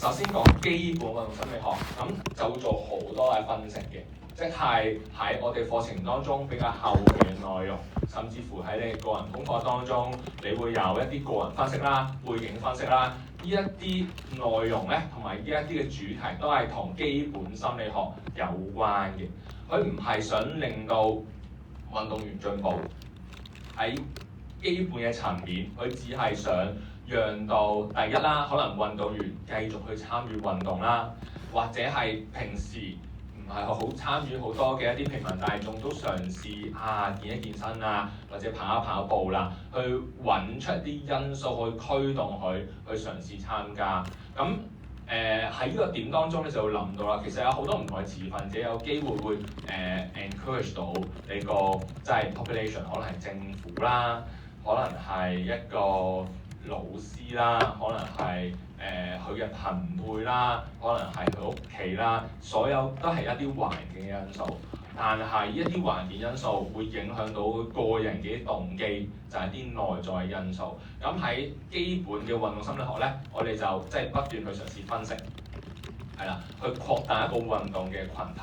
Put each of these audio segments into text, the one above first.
首先講基本運動心理學，咁就會做好多嘅分析嘅，即係喺我哋課程當中比較後嘅內容，甚至乎喺你個人功課當中，你會有一啲個人分析啦、背景分析啦，呢一啲內容咧，同埋呢一啲嘅主題都係同基本心理學有關嘅。佢唔係想令到運動員進步喺基本嘅層面，佢只係想讓到第一啦，可能運動員繼續去參與運動啦，或者係平時唔係好參與好多嘅一啲平民大眾都嘗試健一健身啊，或者跑一跑步啦，去揾出一啲因素去驅動佢去嘗試參加。咁喺呢個點當中咧，就會諗到啦，其實有好多唔同嘅持份者有機會會encourage 到你個即係 population， 可能係政府啦，可能係一個老師啦，可能係佢嘅朋輩啦，可能係佢屋企啦，所有都係一啲環境嘅因素。但係一啲環境因素會影響到個人嘅動機，就係一啲內在嘅因素。咁喺基本嘅運動心理學咧，我哋就即係不斷去嘗試分析，係啦，去擴大一個運動嘅群體，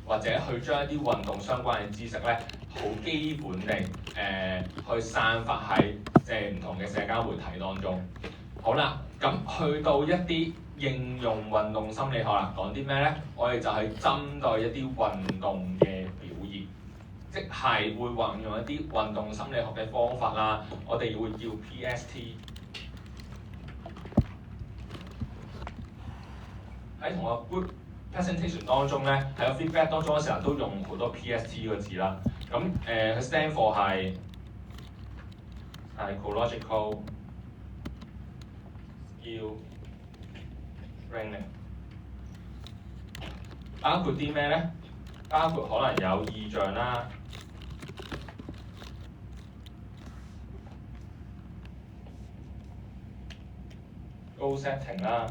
或者去將一啲運動相關嘅知識咧，好基本地去散發喺即係唔同嘅社交媒體當中。好啦，咁去到一啲應用運動心理學啦，講啲咩咧？我哋就係針對一啲運動嘅表現，即係會運用一啲運動心理學嘅方法啦。我哋會叫 PST。喺同個 group presentation 當中咧，喺個 feedback 當中嘅時候都用好多 PST 個字啦。咁佢 stand for 係 psychological skill training， 包括啲咩咧？包括可能有意象啦，goal setting 啦，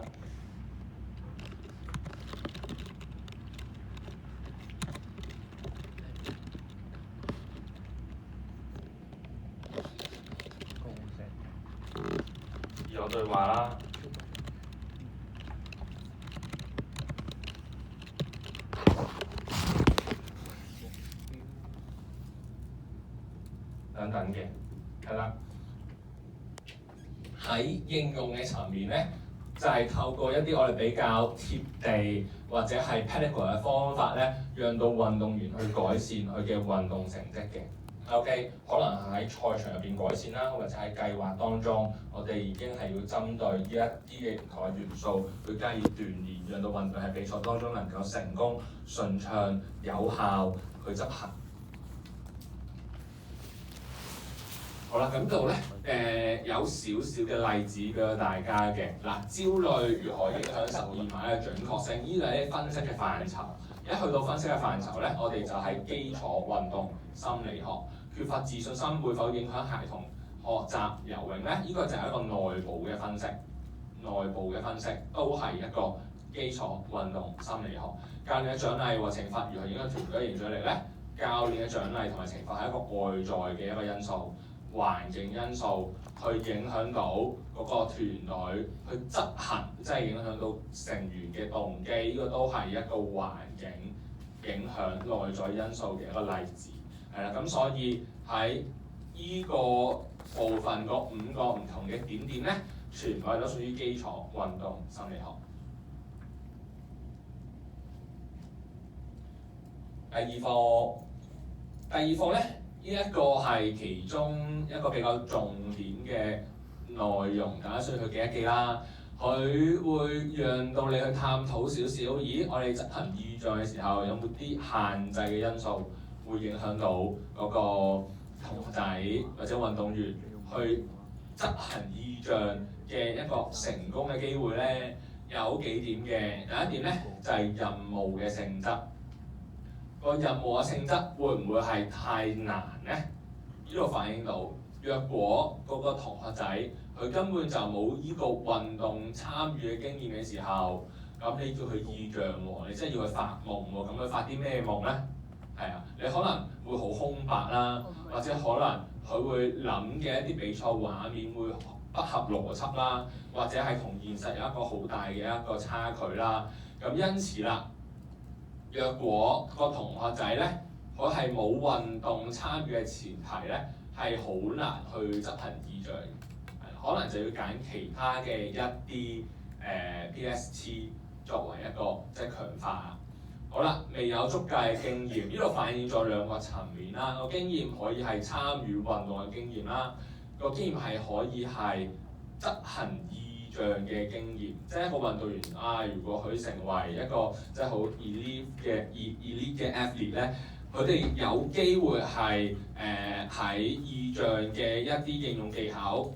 自我對話啦，等等嘅，係啦。喺應用嘅層面咧，就係透過一啲我哋比較貼地或者係 practical 嘅方法咧，讓到運動員去改善佢嘅運動成績嘅。OK， 可能喺賽場入邊改善啦，或者喺計劃當中，我哋已經係要針對呢一啲嘅唔同嘅元素去加以鍛鍊，讓到運動喺比賽當中能夠成功、順暢、有效去執行。好啦，咁度咧有少少嘅例子俾大家嘅。嗱，焦慮如何影響12碼嘅準確性？呢啲係分析嘅範疇。一去到分析嘅範疇咧，我哋就係基礎運動心理學。缺乏自信心會否影響孩童學習游泳咧？呢個就係一個內部嘅分析。內部嘅分析都係一個基礎運動心理學。教練嘅獎勵或懲罰如何影響團隊凝聚力咧？教練嘅獎勵同埋懲罰係一個外在嘅一個因素。環境因素去影響到嗰個團隊去執行，即係影響到成員嘅動機，呢個都係一個環境影響內在因素嘅一個例子。係啦，咁所以喺呢個部分嗰5個唔同嘅點點咧，全部都屬於基礎運動心理學。第二課咧。呢一個係其中一個比較重點嘅內容，大家需要去記一記啦。佢會讓到你去探討少少，咦，我哋執行意象嘅時候有冇啲限制嘅因素會影響到嗰個同學仔或者運動員去執行意象嘅一個成功嘅機會咧？有幾點嘅。第一點咧就係任務嘅性質。個任務嘅性質會唔會係太難咧？呢度反映到，若果嗰個同學仔佢根本就冇呢個運動參與嘅經驗嘅時候，咁你叫佢意象喎，你真係要佢發夢喎，咁佢發啲咩夢咧？係啊，你可能會好空白啦，或者可能佢會諗嘅一啲比賽畫面會不合邏輯啦，或者係同現實有一個好大嘅一個差距啦。咁因此啦，若果個同學仔咧，佢係冇運動參與嘅前提咧，係好難去執行議象，可能就要揀其他嘅一啲PST 作為一個即係強化。好啦，未有足夠嘅經驗，呢度反映咗兩個層面啦。個經驗可以係參與運動嘅經驗啦，個經驗係可以係執行議象嘅經驗。即係一個運動員啊，如果佢成為一個即係好 elite 嘅 athlete 咧，佢哋有機會係喺議象嘅一啲應用技巧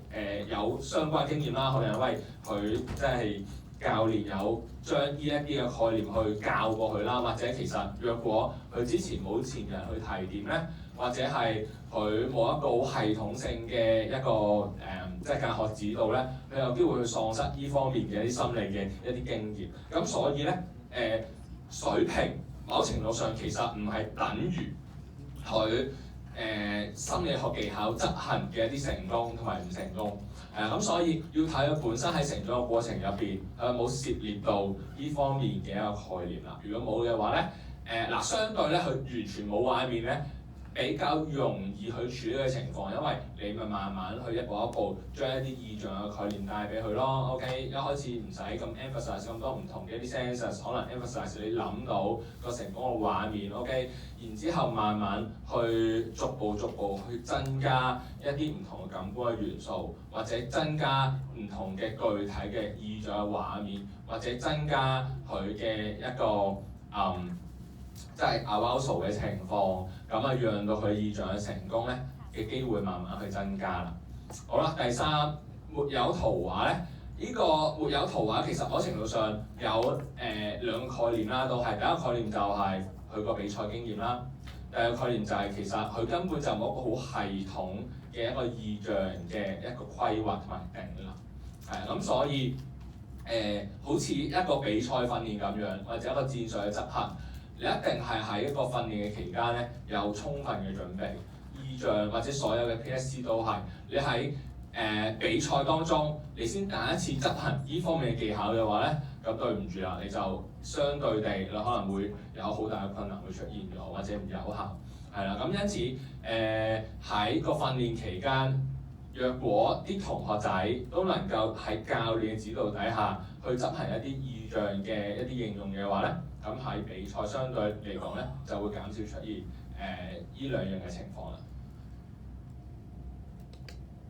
有相關經驗啦。可能因為佢即係教練有將呢一啲嘅概念去教過佢啦，或者其實若果佢之前冇前人去提點咧，或者係佢冇一個好系統性嘅一個即係教學指導咧，佢有機會去喪失呢方面嘅一啲心理嘅一啲經驗。咁所以咧水平某程度上其實唔係等於佢心理學技巧執行嘅一啲成功同埋唔成功。咁所以要睇佢本身喺成長嘅過程入邊，有冇涉獵到呢方面嘅一個概念啦。如果冇嘅話咧，相對咧佢完全冇畫面咧，比較容易去處理嘅情況，因為你咪慢慢去一步一步將一啲意象嘅概念帶俾佢咯。OK， 一開始唔使咁 emphasize 咁多唔同嘅一啲 senses， 可能 emphasize 你諗到個成功嘅畫面。OK， 然之後慢慢去逐步去增加一啲唔同嘅感官嘅元素，或者增加唔同嘅具體嘅意象嘅畫面，或者增加佢嘅一個即係 arousal 嘅情況，咁啊讓到佢意象嘅成功咧嘅機會慢慢去增加啦。好啦，第三，沒有圖畫咧，呢個沒有圖畫其實某程度上有兩個概念啦，都係第一個概念就係佢個比賽經驗啦，第二個概念就係其實佢根本就冇一個好系統嘅一個意象嘅一個規劃同埋定立，咁所以好似一個比賽訓練咁樣，或者一個戰術嘅執行。你一定係喺一個訓練嘅期間咧，有充分嘅準備，意象或者所有嘅 PST 都係你喺比賽當中，你先第一次執行呢方面嘅技巧嘅話咧，咁對唔住啦，你就相對地你可能會有好大嘅困難會出現咗，或者唔有效，係啦。咁因此喺個訓練期間，若果啲同學仔都能夠喺教練嘅指導底下去執行一啲意象嘅一啲應用嘅話咧，咁喺比賽相對嚟講咧，就會減少出現呢兩樣嘅情況啦。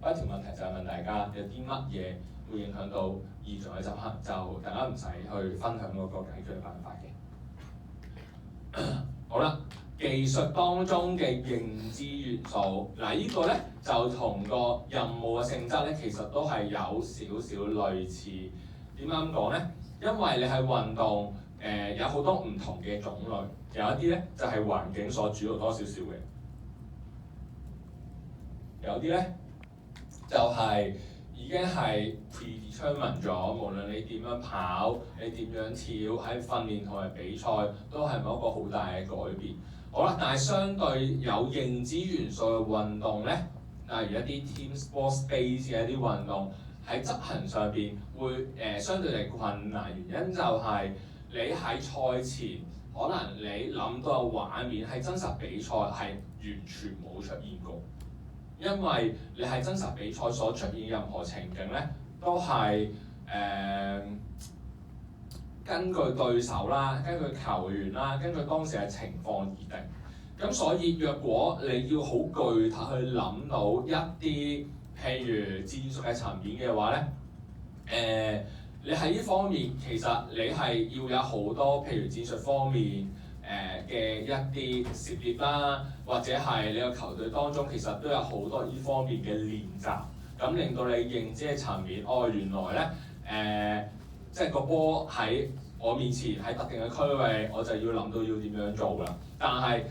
一條問題就係問大家有啲乜嘢會影響到意象嘅執行，就大家唔使去分享嗰個解決辦法嘅。好啦，技術當中嘅認知元素，呢個咧就同個任務嘅性質咧，其實都係有少少類似。點解咁講咧？因為你係運動。有好多唔同嘅種類，有一啲咧就係環境所主導多少少嘅，有啲咧就係已經係 predetermine 咗，無論你點樣跑，你點樣跳，喺訓練同埋比賽都係冇一個好大嘅改變。好啦，但係相對有認知元素嘅運動咧，例如一啲 team sports base 嘅一啲運動，喺執行上邊會相對嚟困難，原因就係你喺賽前可能你諗到嘅畫面喺真實比賽係完全冇出現過，因為你喺真實比賽所出現任何情景咧，都係根據對手啦、根據球員啦、根據當時嘅情況而定。咁所以若果你要好具體去諗到一啲譬如戰術嘅層面嘅話咧，你喺呢方面其實你係要有好多譬如戰術方面嘅一啲涉獵啦，或者係你個球隊當中其實都有好多呢方面嘅練習，咁令到你認知嘅層面，原來咧即係個波喺我面前喺特定嘅區域，我就要諗到要點樣做啦。但係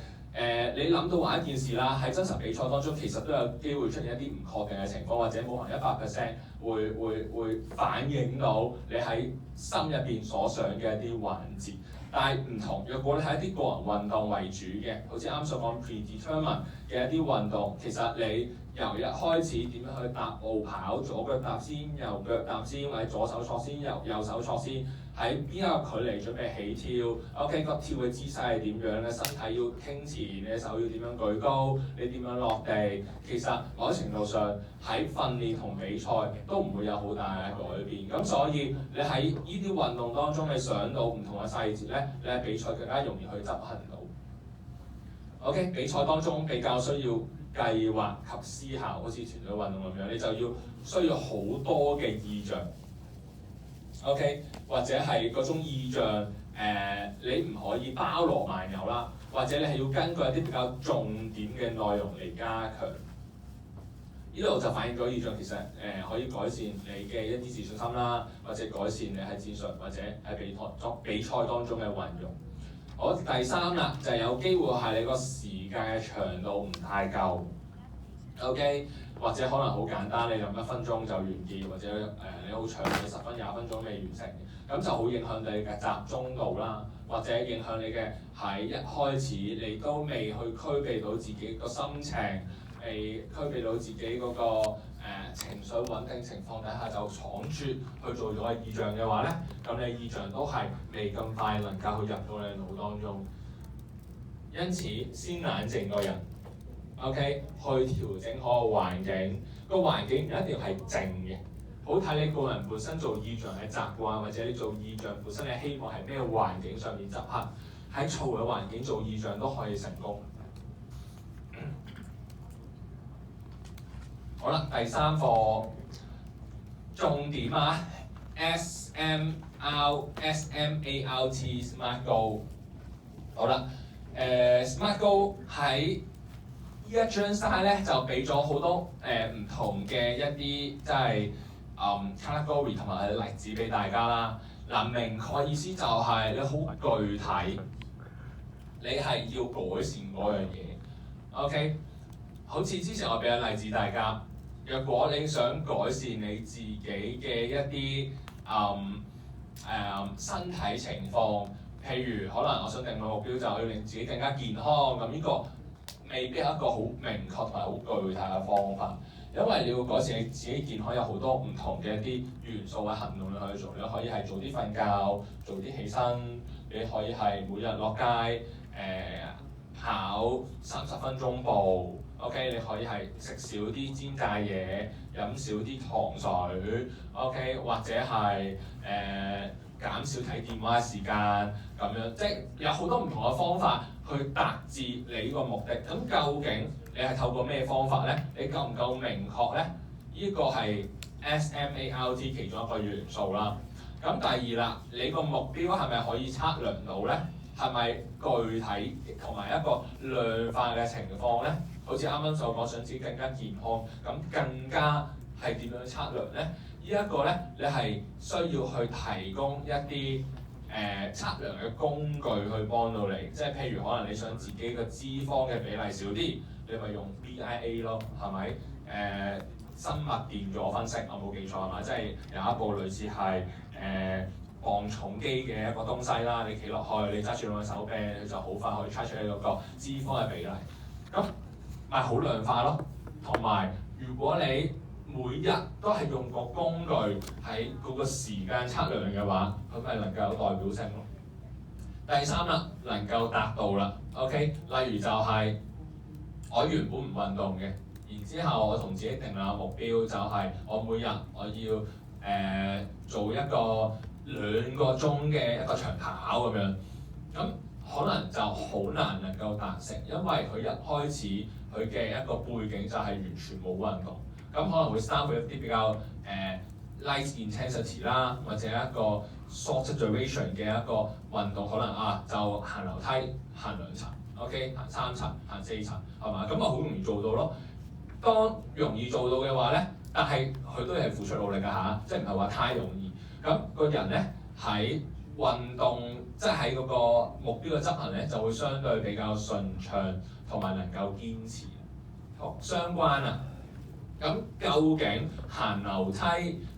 你諗到話一件事啦，喺真實比賽當中其實都有機會出現一啲唔確定嘅情況，或者冇可能100% 會反映到你喺心入邊所想嘅一啲環節。但係唔同，若果你係一啲個人運動為主嘅，好似啱所講 predetermine 嘅一啲運動，其實你由一開始點樣去踏步跑，左腳踏先，右腳踏先，或者左手錯先，右手錯先，喺邊一個距離準備起跳 ，OK 個跳嘅姿勢係點樣咧？身體要傾前，你嘅手要點樣舉高，你點樣落地？其實某程度上喺訓練同比賽都唔會有好大嘅改變。咁所以你喺呢啲運動當中，你想到唔同嘅細節咧，你喺比賽更加容易去執行到。OK， 比賽當中比較需要計劃及思考，好似團隊運動咁樣，你就需要好多嘅意象。OK， 或者係嗰種意象，你唔可以包羅萬有啦，或者你係要根據一啲比較重點嘅內容嚟加強。呢度就反映咗意象其實可以改善你嘅一啲自信心啦，或者改善你喺戰術或者喺比賽當中嘅運用。好，第三啦，就係有機會係你個時間嘅長度唔太夠 ，OK， 或者可能好簡單，你用1分鐘就完結，或者你好長嘅10分20分鐘未完成，咁就好影響你嘅集中度啦，或者影響你嘅喺一開始你都未去區別到自己個心情，未區別到自己嗰個情緒穩定情況底下就闖出去做咗個意象嘅話咧，咁你意象都係未咁快能夠去入到你腦當中。因此先冷靜個人 ，OK， 去調整好個環境。個環境唔一定要係靜嘅，好睇你個人本身做意象嘅習慣，或者你做意象本身你希望係咩環境上面執行。喺嘈嘅環境做意象都可以成功。好啦，第3課重點啊 ，SMART Goal。好啦，SMART Goal 喺呢一張 slide 咧就俾咗好多唔同嘅一啲即係category 同埋例子俾大家啦。嗱，明確意思就係你好具體，你係要改善嗰樣嘢。OK， 好似之前我俾個例子大家。若果你想改善你自己嘅一啲身體情況，譬如可能我想定個目標就要令自己更加健康，咁呢個未必係一個好明確同埋好具體嘅方法，因為你要改善你自己健康有好多唔同嘅一啲元素嘅行動你可以做，你可以係早啲瞓覺，早啲起身，你可以係每日落街跑30分鐘步。OK， 你可以係食少啲煎炸嘢，飲少啲糖水 ，OK， 或者係減少睇電話嘅時間咁樣，即係有好多唔同嘅方法去達至你呢個目的。咁究竟你係透過咩方法咧？你夠唔夠明確咧？呢個係 SMART 其中一個元素啦。咁第二啦，你個目標係咪可以測量到咧？係咪具體同埋一個量化嘅情況咧？好似啱啱所講，想自己更加健康，咁更加係點樣測量咧？呢一個咧，你係需要去提供一啲測量嘅工具去幫到你，即係譬如可能你想自己個脂肪嘅比例少啲，你咪用 BIA 咯，係咪？生物電阻分析，我冇記錯係嘛？即係有一部類似係磅重機嘅一個東西啦，你企落去，你揸住兩個手臂，你就好快可以測出你嗰個脂肪嘅比例。咁咪好量化咯，同埋如果你每日都係用個工具喺嗰個時間測量嘅話，佢咪能夠有代表性咯。第三啦，能夠達到啦 ，OK， 例如就係我原本唔運動嘅，然之後我同自己定立目標，就係我每日我要做一個2個鐘嘅一個長跑咁樣，咁可能就好難能夠達成，因為佢一開始佢嘅一個背景就係完全冇運動，咁可能會生佢一啲比較light intensity 啦，或者一個 short duration 嘅一個運動，可能就行樓梯行2層 ，OK， 行3層行4層係嘛，咁好容易做到咯。當容易做到嘅話咧，但係佢都係付出努力㗎嚇，即係唔係話太容易。咁個人咧喺運動，即係喺嗰個目標嘅執行咧，就會相對比較順暢，同埋能夠堅持。好，相關啊。咁究竟行樓梯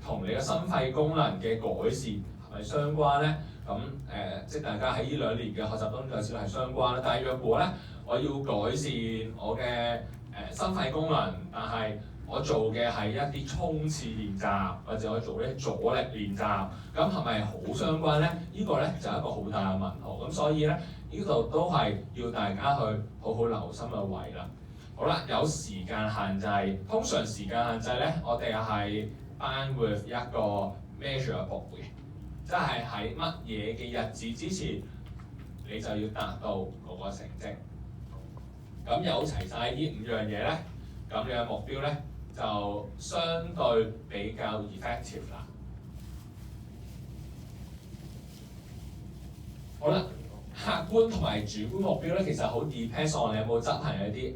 同你嘅心肺功能嘅改善係咪相關咧？咁即係大家喺呢2年嘅學習當中就知道係相關啦。但係若果咧，我要改善我嘅心肺功能，但係我做嘅係一啲衝刺練習，或者我做啲阻力練習，咁係咪好相關咧？呢個咧就係一個好大嘅問號。咁所以咧，呢度都係要大家去好好留心嘅位啦。好啦，有時間限制，通常時間限制咧，我哋係 bound with 一個 measurable 嘅，即係喺乜嘢嘅日子之前，你就要達到嗰個成績。咁有齊晒呢5樣嘢咧，咁你嘅目標咧就相對比較 effective 啦。好啦，客觀同埋主觀目標咧，其實好 depends on 你有冇執行一啲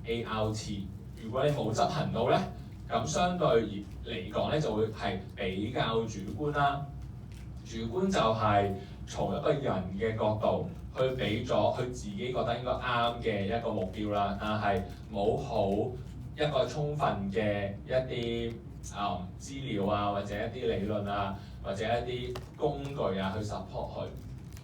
SMART。如果你冇執行到咧，咁相對嚟講咧就會係比較主觀啦。主觀就係從一個人嘅角度去俾咗佢自己覺得應該啱嘅一個目標啦，但係冇好一個充分嘅一啲資料啊，或者一啲理論啊，或者一啲工具啊去 support 佢。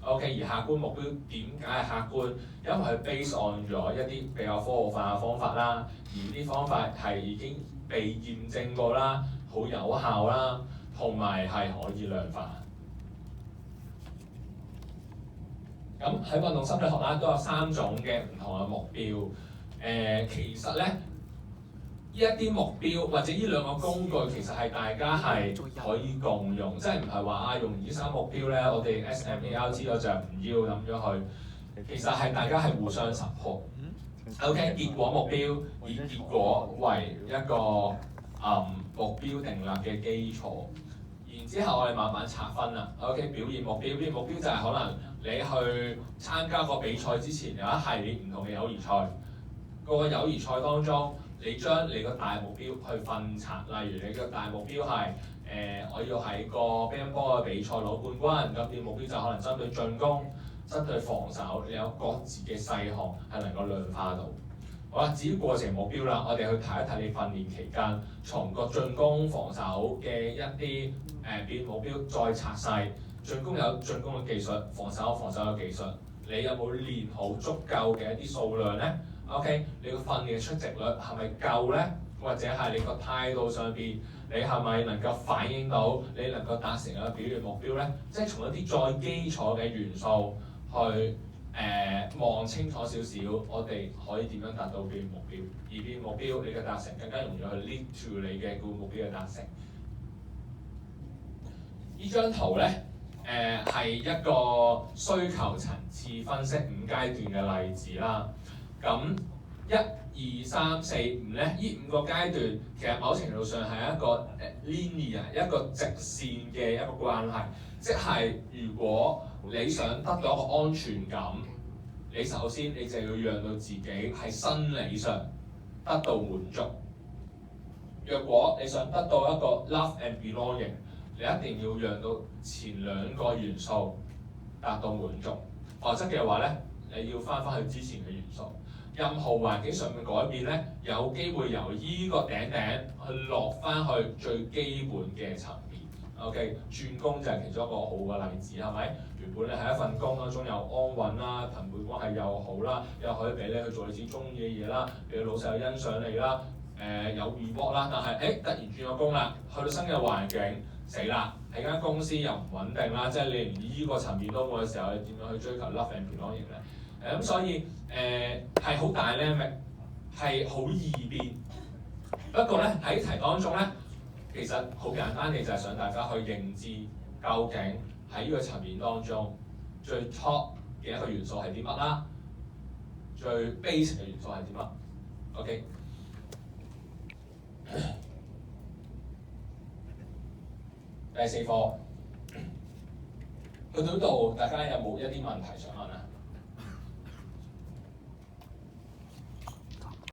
OK， 而客觀目標點解係客觀？因為佢 base on 咗一啲比較科學化嘅方法啦，而啲方法係已經被驗證過啦，好有效啦，同埋係可以量化。咁喺運動心理學啦，都有3種嘅唔同嘅目標。其實咧，呢一啲目標或者呢2個工具，其實係大家係可以共用，即係唔係話用呢3目標咧，我哋 SMART 我就唔要諗咗佢。其實係大家係互相 support。OK， 結果目標以結果為一個目標定立嘅基礎。然之後我哋慢慢拆分啦。OK， 表現目標，表現目標就係可能你去參加個比賽之前有一系列唔同嘅友誼賽。個友誼賽當中，你將你個大目標去分拆。例如你個大目標係我要喺個乒乓波嘅比賽攞冠軍。咁你目標就可能針對進攻、針對防守，你有各自嘅細項係能夠量化到。好啦，至於過程目標啦，我哋去睇一睇你訓練期間，從個進攻、防守嘅一啲表現目標再拆細。進攻有進攻嘅技術，防守有防守嘅技術。你有冇練好足夠嘅一啲數量咧 ？OK， 你個訓練嘅出席率係咪夠咧？或者係你個態度上邊，你係咪能夠反映到你能夠達成嘅表現目標咧？即係從一啲再基礎嘅元素去望清楚少少，我哋可以點樣達到表現目標？而表現目標你嘅達成更加容易去 lead to 你嘅個目標嘅達成。呢張圖咧，係一個需求層次分析5階段嘅例子啦。咁1、2、3、4、5咧，呢5個階段其實某程度上係一個linear 一個直線嘅一個關係，即係如果你想得到一個安全感，你首先你就要讓到自己喺生理上得到滿足。若果你想得到一個 love and belonging，你一定要讓到前2個元素達到滿足，否則嘅話咧，你要翻去之前嘅元素。任何環境上面改變咧，有機會由依個頂去落翻去最基本嘅層面。OK， 轉工就係其中一個好嘅例子，係咪？原本你喺一份工當中又安穩啦，朋輩關係又好啦，又可以俾你去做你自己中意嘅嘢啦，你嘅老細又欣賞你啦，有 reward 啦，但係突然轉咗工啦，去到新嘅環境，死啦！喺間公司又唔穩定啦，即係你連依個層面都冇嘅時候，你點樣去追求 love and belonging咧？咁所以係好大 dynamic， 係好易變。不過咧喺題當中咧，其實好簡單嘅就係想大家去認知究竟喺呢個層面當中最 top 嘅一個元素係啲乜啦，最 basic 嘅元素係啲乜 ？OK。第4課去到呢度，大家有冇一啲問題想問啊？